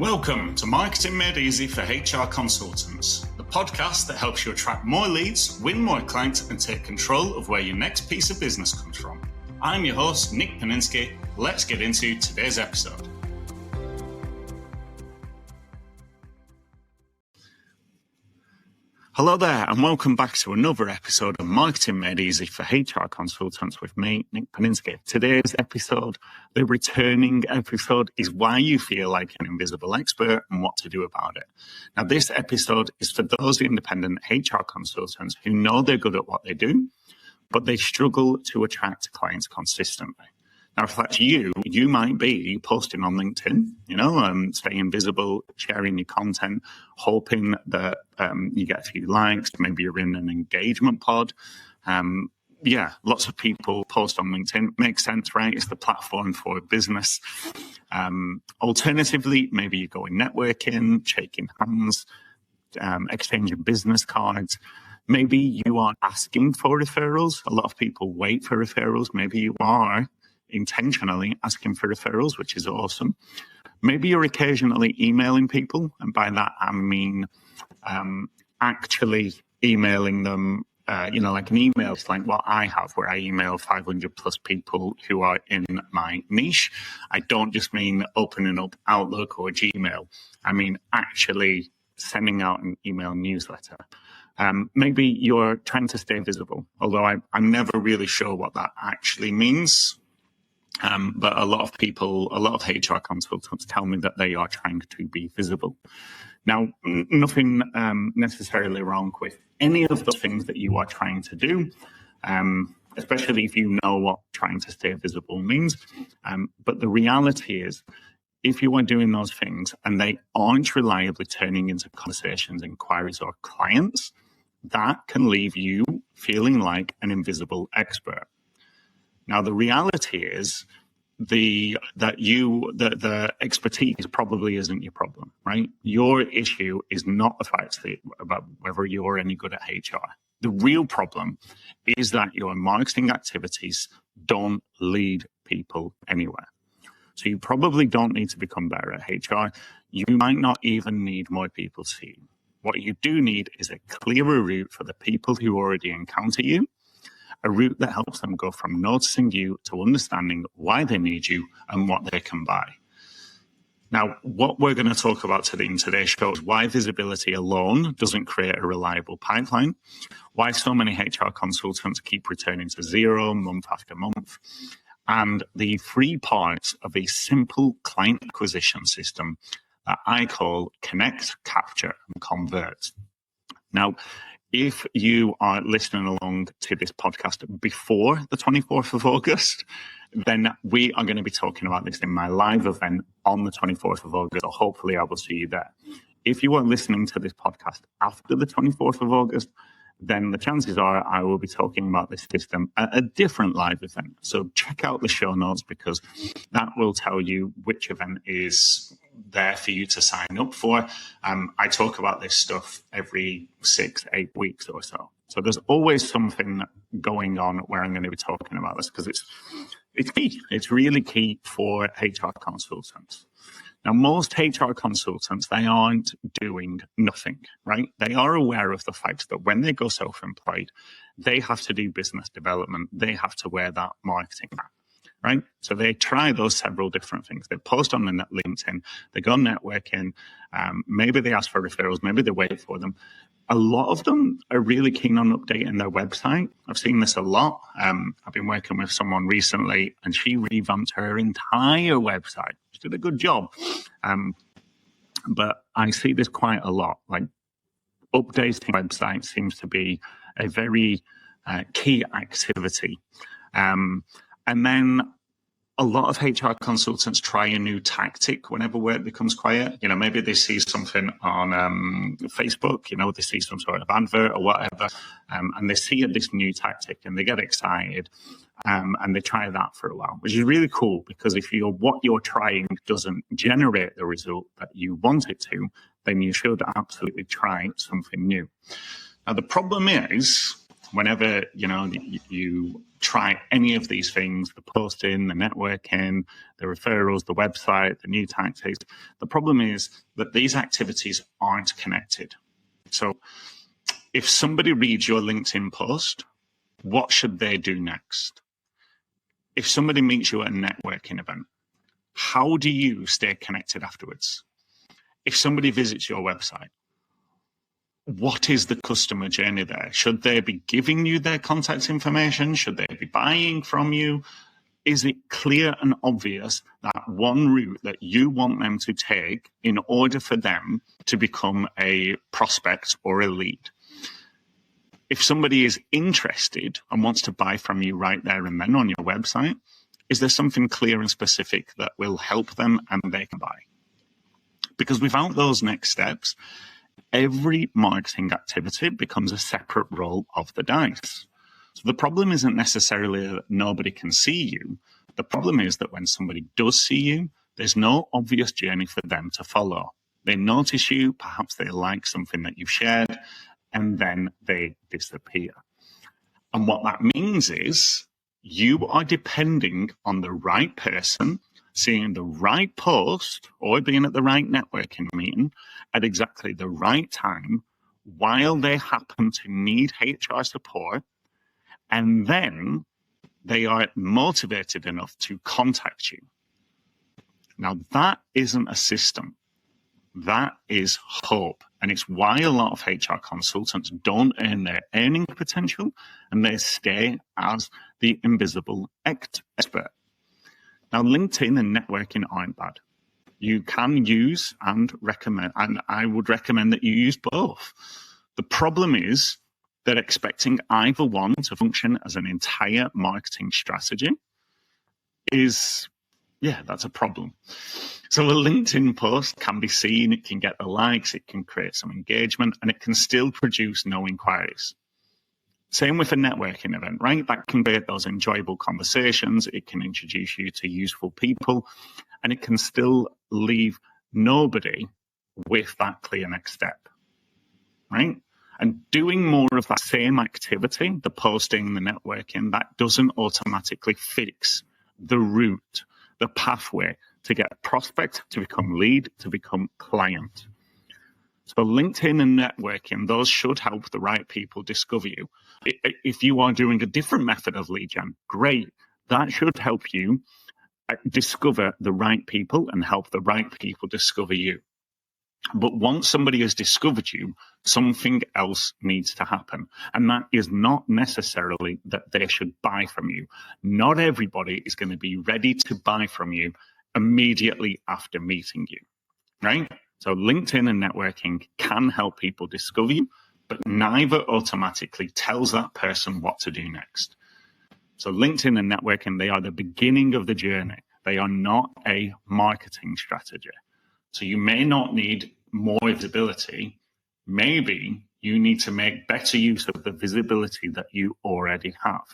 Welcome to Marketing Made Easy for HR Consultants, the podcast that helps you attract more leads, win more clients, and take control of where your next piece of business comes from. I'm your host, Nick Paninsky. Let's get into today's episode. Hello there, and welcome back to another episode of Marketing Made Easy for HR Consultants with me, Nick Paninsky. Today's episode, the returning episode, is why you feel like an invisible expert and what to do about it. Now, this episode is for those independent HR consultants who know they're good at what they do, but they struggle to attract clients consistently. Now, if that's you might be posting on LinkedIn, staying visible, sharing your content, hoping that you get a few likes. Maybe you're in an engagement pod. Lots of people post on LinkedIn. Makes sense, right? It's the platform for business. Alternatively, maybe you're going networking, shaking hands, exchanging business cards. Maybe you are asking for referrals. A lot of people wait for referrals. Maybe you are intentionally asking for referrals, which is awesome. Maybe you're occasionally emailing people, and by that I mean actually emailing them, like an email. It's like what I have, where I email 500 plus people who are in my niche. I don't just mean opening up Outlook or Gmail. I mean actually sending out an email newsletter. Maybe you're trying to stay visible, although I'm never really sure what that actually means. But a lot of HR consultants tell me that they are trying to be visible. Now, nothing necessarily wrong with any of the things that you are trying to do, especially if you know what trying to stay visible means. But the reality is, if you are doing those things and they aren't reliably turning into conversations, inquiries, or clients, that can leave you feeling like an invisible expert. Now, the reality is the expertise probably isn't your problem, right? Your issue is not the fact about whether you're any good at HR. The real problem is that your marketing activities don't lead people anywhere. So you probably don't need to become better at HR. You might not even need more people to see you. What you do need is a clearer route for the people who already encounter you, a route that helps them go from noticing you to understanding why they need you and what they can buy. Now, what we're going to talk about today in today's show is why visibility alone doesn't create a reliable pipeline, why so many HR consultants keep returning to zero month after month, and the 3 parts of a simple client acquisition system that I call Connect, Capture, and Convert. Now, if you are listening along to this podcast before the 24th of August, then we are going to be talking about this in my live event on the 24th of August. So hopefully I will see you there. If you are listening to this podcast after the 24th of August, then the chances are I will be talking about this system at a different live event. So check out the show notes, because that will tell you which event is there for you to sign up for. I talk about this stuff every 6-8 weeks or so. So there's always something going on where I'm going to be talking about this, because it's key. It's really key for HR consultants. Now, most HR consultants, they aren't doing nothing, right? They are aware of the fact that when they go self-employed, they have to do business development. They have to wear that marketing hat, right? So they try those several different things. They post on LinkedIn, they go networking, maybe they ask for referrals, maybe they wait for them. A lot of them are really keen on updating their website. I've seen this a lot. I've been working with someone recently, and she revamped her entire website. She did a good job. But I see this quite a lot. Like, updating websites seems to be a very key activity. And then a lot of HR consultants try a new tactic whenever work becomes quiet. Maybe they see something on Facebook, they see some sort of advert or whatever, and they see this new tactic and they get excited, and they try that for a while, which is really cool, because if what you're trying doesn't generate the result that you want it to, then you should absolutely try something new. Now, the problem is whenever, you try any of these things, the posting, the networking, the referrals, the website, the new tactics, the problem is that these activities aren't connected. So if somebody reads your LinkedIn post, what should they do next? If somebody meets you at a networking event, how do you stay connected afterwards? If somebody visits your website, what is the customer journey there? Should they be giving you their contact information? Should they be buying from you? Is it clear and obvious that one route that you want them to take in order for them to become a prospect or a lead? If somebody is interested and wants to buy from you right there and then on your website, is there something clear and specific that will help them and they can buy? Because without those next steps, every marketing activity becomes a separate roll of the dice. So the problem isn't necessarily that nobody can see you. The problem is that when somebody does see you, there's no obvious journey for them to follow. They notice you, perhaps they like something that you've shared, and then they disappear. And what that means is you are depending on the right person seeing the right post or being at the right networking meeting at exactly the right time while they happen to need HR support, and then they are motivated enough to contact you. Now, that isn't a system. That is hope. And it's why a lot of HR consultants don't earn their earning potential and they stay as the invisible expert. Now, LinkedIn and networking aren't bad. You can use and recommend, and I would recommend that you use both. The problem is that expecting either one to function as an entire marketing strategy is, that's a problem. So a LinkedIn post can be seen, it can get the likes, it can create some engagement, and it can still produce no inquiries. Same with a networking event, right? That can create those enjoyable conversations, it can introduce you to useful people, and it can still leave nobody with that clear next step, right? And doing more of that same activity, the posting, the networking, that doesn't automatically fix the route, the pathway to get a prospect, to become lead, to become client. So LinkedIn and networking, those should help the right people discover you. If you are doing a different method of lead gen, great. That should help you discover the right people and help the right people discover you. But once somebody has discovered you, something else needs to happen. And that is not necessarily that they should buy from you. Not everybody is going to be ready to buy from you immediately after meeting you, right? So LinkedIn and networking can help people discover you, but neither automatically tells that person what to do next. So LinkedIn and networking, they are the beginning of the journey. They are not a marketing strategy. So you may not need more visibility. Maybe you need to make better use of the visibility that you already have.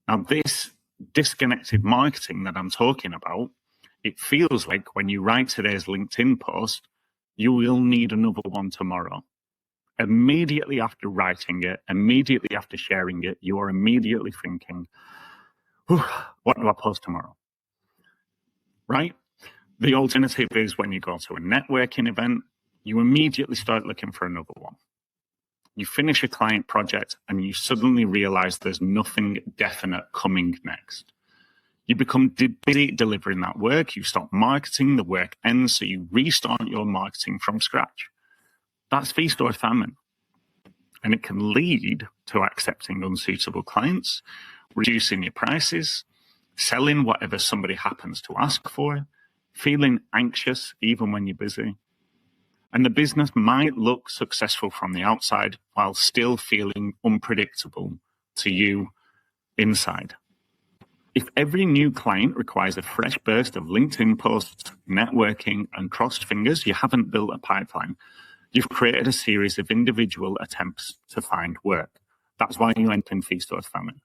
Now, this disconnected marketing that I'm talking about, it feels like when you write today's LinkedIn post, you will need another one tomorrow. Immediately after writing it, immediately after sharing it, you are immediately thinking, what do I post tomorrow? Right? The alternative is when you go to a networking event, you immediately start looking for another one. You finish a client project and you suddenly realize there's nothing definite coming next. You become busy delivering that work, you stop marketing, the work ends, so you restart your marketing from scratch. That's feast or famine. And it can lead to accepting unsuitable clients, reducing your prices, selling whatever somebody happens to ask for, feeling anxious even when you're busy. And the business might look successful from the outside while still feeling unpredictable to you inside. If every new client requires a fresh burst of LinkedIn posts, networking, and crossed fingers, you haven't built a pipeline. You've created a series of individual attempts to find work. That's why you enter in feast or famine.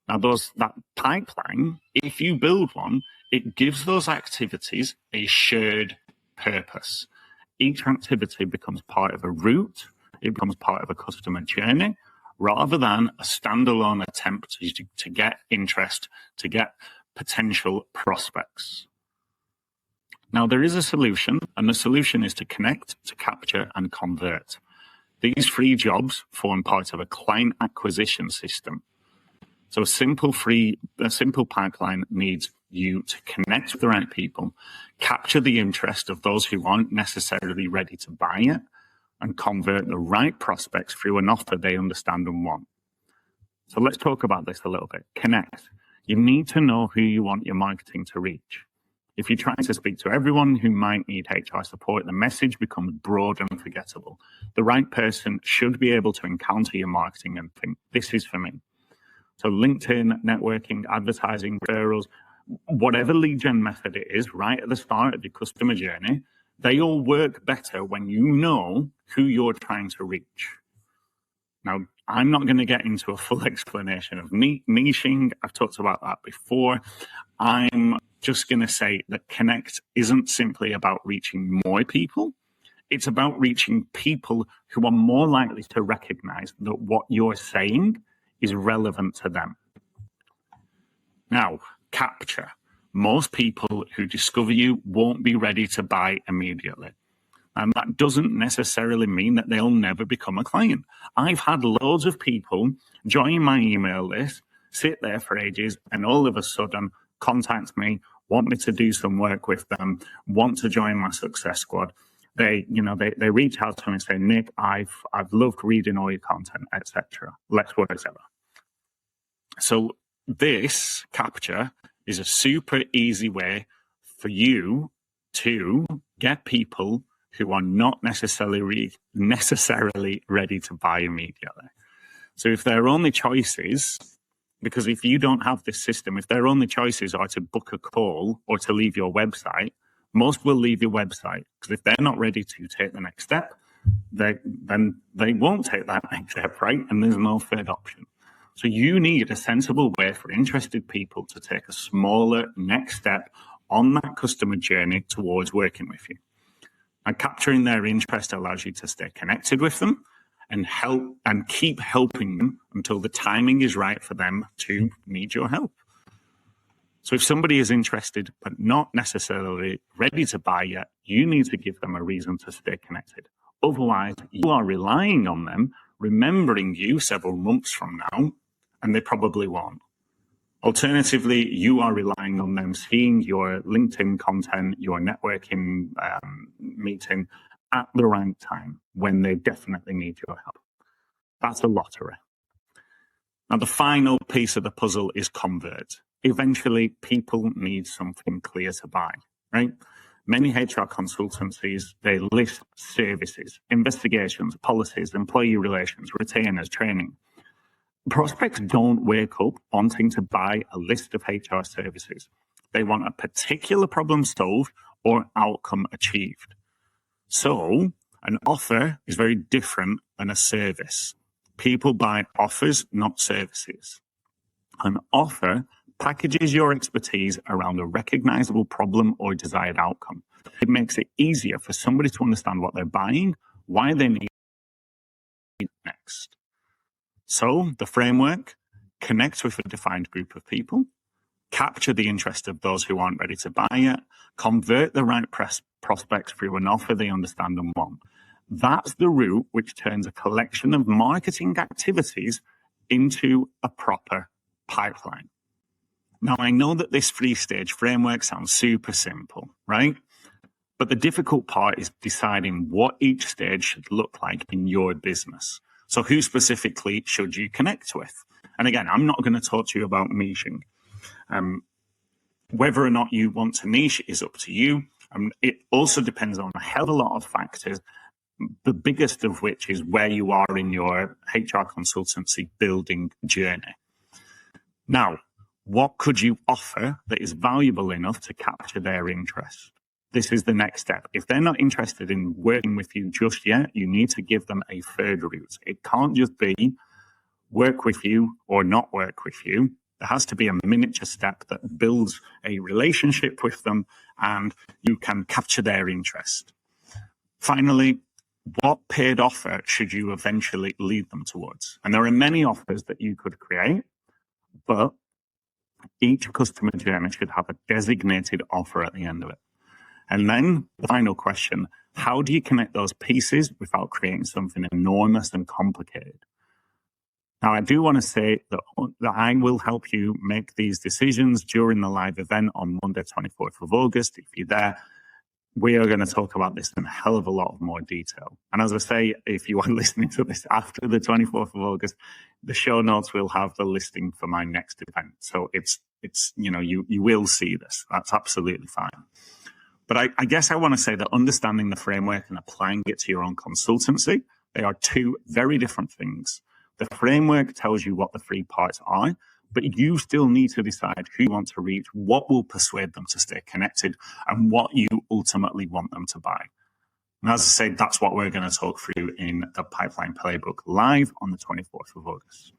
Now, that pipeline, if you build one, it gives those activities a shared purpose. Each activity becomes part of a route, it becomes part of a customer journey, rather than a standalone attempt to get interest, to get potential prospects. Now, there is a solution, and the solution is to connect, to capture, and convert. These free jobs form part of a client acquisition system. So a simple pipeline needs you to connect with the right people, capture the interest of those who aren't necessarily ready to buy it, and convert the right prospects through an offer they understand and want. So let's talk about this a little bit. Connect. You need to know who you want your marketing to reach. If you're trying to speak to everyone who might need HR support, the message becomes broad and forgettable. The right person should be able to encounter your marketing and think, this is for me. So LinkedIn, networking, advertising, referrals, whatever lead gen method it is, right at the start of your customer journey, they all work better when you know who you're trying to reach. Now, I'm not going to get into a full explanation of niching. I've talked about that before. I'm just going to say that Connect isn't simply about reaching more people. It's about reaching people who are more likely to recognize that what you're saying is relevant to them. Now, capture. Most people who discover you won't be ready to buy immediately. And that doesn't necessarily mean that they'll never become a client. I've had loads of people join my email list, sit there for ages, and all of a sudden contact me, want me to do some work with them, want to join my success squad. They reach out to me and say, Nick, I've loved reading all your content, etc. Let's work together. So this capture is a super easy way for you to get people who are not necessarily ready to buy immediately. So if their only choices, because if you don't have this system, if their only choices are to book a call or to leave your website, most will leave your website, because if they're not ready to take the next step, then they won't take that next step, right? And there's no third option. So you need a sensible way for interested people to take a smaller next step on that customer journey towards working with you. And capturing their interest allows you to stay connected with them and help and keep helping them until the timing is right for them to need your help. So if somebody is interested but not necessarily ready to buy yet, you need to give them a reason to stay connected. Otherwise, you are relying on them remembering you several months from now, and they probably won't. Alternatively, you are relying on them seeing your LinkedIn content, your networking meeting at the right time when they definitely need your help. That's a lottery. Now, the final piece of the puzzle is convert. Eventually, people need something clear to buy, right? Many HR consultancies, they list services, investigations, policies, employee relations, retainers, training. Prospects don't wake up wanting to buy a list of HR services. They want a particular problem solved or outcome achieved. So an offer is very different than a service. People buy offers, not services. An offer packages your expertise around a recognizable problem or desired outcome. It makes it easier for somebody to understand what they're buying, why they need it next. So the framework: connect with a defined group of people, capture the interest of those who aren't ready to buy it, convert the right prospects through an offer they understand and want. That's the route which turns a collection of marketing activities into a proper pipeline. Now, I know that this 3-stage framework sounds super simple, right? But the difficult part is deciding what each stage should look like in your business. So who specifically should you connect with? And again, I'm not going to talk to you about niching. Whether or not you want to niche is up to you. It also depends on a hell of a lot of factors, the biggest of which is where you are in your HR consultancy building journey. Now, what could you offer that is valuable enough to capture their interest? This is the next step. If they're not interested in working with you just yet, you need to give them a third route. It can't just be work with you or not work with you. There has to be a miniature step that builds a relationship with them and you can capture their interest. Finally, what paid offer should you eventually lead them towards? And there are many offers that you could create, but each customer journey should have a designated offer at the end of it. And then the final question, how do you connect those pieces without creating something enormous and complicated? Now, I do want to say that I will help you make these decisions during the live event on Monday, 24th of August. If you're there, we are going to talk about this in a hell of a lot of more detail. And as I say, if you are listening to this after the 24th of August, the show notes will have the listing for my next event. So it's you will see this. That's absolutely fine. But I guess I want to say that understanding the framework and applying it to your own consultancy, they are two very different things. The framework tells you what the 3 parts are, but you still need to decide who you want to reach, what will persuade them to stay connected, and what you ultimately want them to buy. And as I say, that's what we're going to talk through in the Pipeline Playbook live on the 24th of August.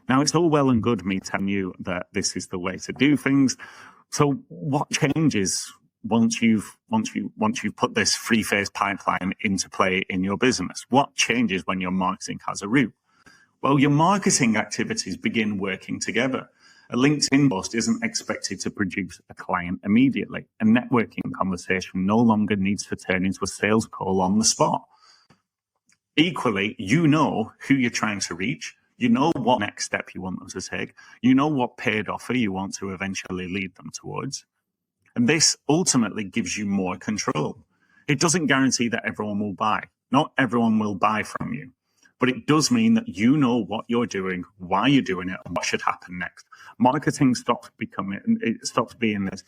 Now, it's all well and good me telling you that this is the way to do things. So what changes once you've put this 3-phase pipeline into play in your business? What changes when your marketing has a root? Well, your marketing activities begin working together. A LinkedIn post isn't expected to produce a client immediately. A networking conversation no longer needs to turn into a sales call on the spot. Equally, you know who you're trying to reach. You know what next step you want them to take. You know what paid offer you want to eventually lead them towards. And this ultimately gives you more control. It doesn't guarantee that everyone will buy. Not everyone will buy from you. But it does mean that you know what you're doing, why you're doing it, and what should happen next. Marketing stops being this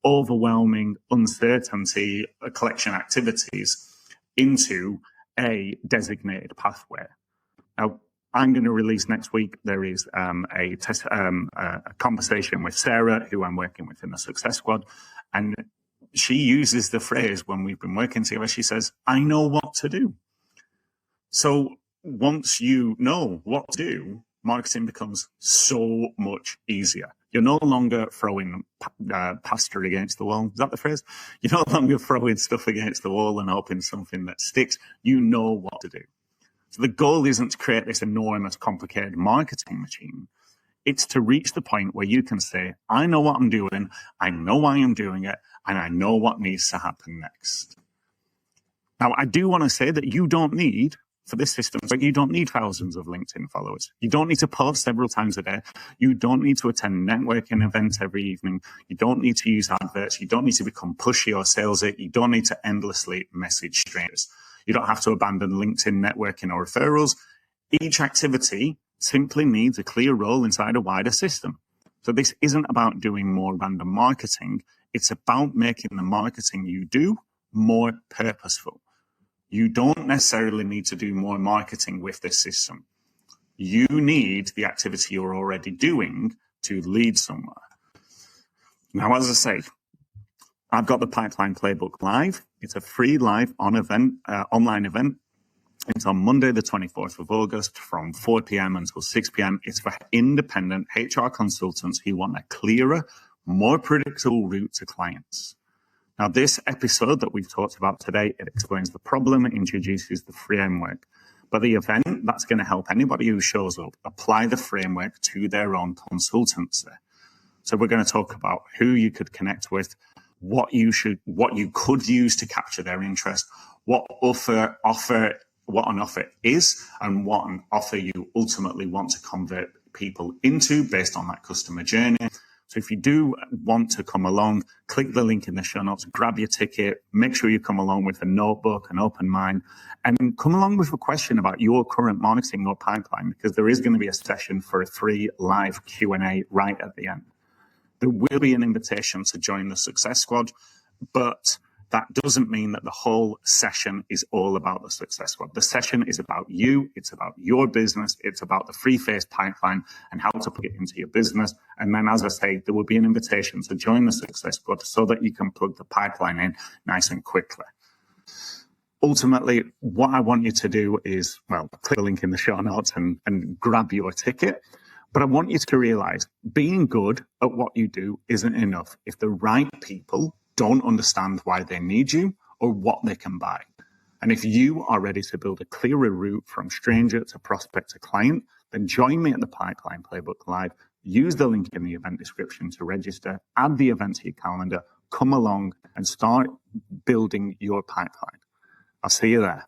overwhelming uncertainty collection activities into a designated pathway. Now, I'm going to release next week. There is a conversation with Sarah, who I'm working with in the Success Squad. And she uses the phrase when we've been working together, she says, I know what to do. So once you know what to do, marketing becomes so much easier. You're no longer throwing pasture against the wall. Is that the phrase? You're no longer throwing stuff against the wall and hoping something that sticks. You know what to do. So the goal isn't to create this enormous, complicated marketing machine. It's to reach the point where you can say, I know what I'm doing, I know why I'm doing it, and I know what needs to happen next. Now, I do want to say that you don't need, for this system, you don't need thousands of LinkedIn followers. You don't need to post several times a day. You don't need to attend networking events every evening. You don't need to use adverts. You don't need to become pushy or salesy. You don't need to endlessly message strangers. You don't have to abandon LinkedIn networking or referrals. Each activity simply needs a clear role inside a wider system. So this isn't about doing more random marketing. It's about making the marketing you do more purposeful. You don't necessarily need to do more marketing with this system. You need the activity you're already doing to lead somewhere. Now, as I say, I've got the Pipeline Playbook live. It's a free live online event. It's on Monday, the 24th of August from 4 p.m. until 6 p.m. It's for independent HR consultants who want a clearer, more predictable route to clients. Now, this episode that we've talked about today, it explains the problem, it introduces the framework. But the event, that's going to help anybody who shows up apply the framework to their own consultancy. So we're going to talk about who you could connect with, what you could use to capture their interest, what an offer is, and what an offer you ultimately want to convert people into based on that customer journey. So if you do want to come along, click the link in the show notes, grab your ticket, make sure you come along with a notebook, an open mind, and come along with a question about your current marketing or pipeline, because there is going to be a session for a free live Q&A right at the end. There will be an invitation to join the Success Squad, but that doesn't mean that the whole session is all about the Success Squad. The session is about you. It's about your business. It's about the 3-phase pipeline and how to plug it into your business. And then, as I say, there will be an invitation to join the Success Squad so that you can plug the pipeline in nice and quickly. Ultimately, what I want you to do is, well, click the link in the show notes and grab your ticket. But I want you to realize being good at what you do isn't enough if the right people don't understand why they need you or what they can buy. And if you are ready to build a clearer route from stranger to prospect to client, then join me at the Pipeline Playbook Live. Use the link in the event description to register, add the event to your calendar, come along and start building your pipeline. I'll see you there.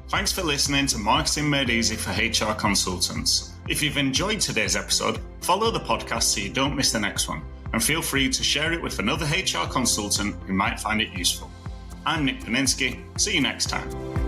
Thanks for listening to Marketing Made Easy for HR Consultants. If you've enjoyed today's episode, follow the podcast so you don't miss the next one. And feel free to share it with another HR consultant who might find it useful. I'm Nick Paninsky. See you next time.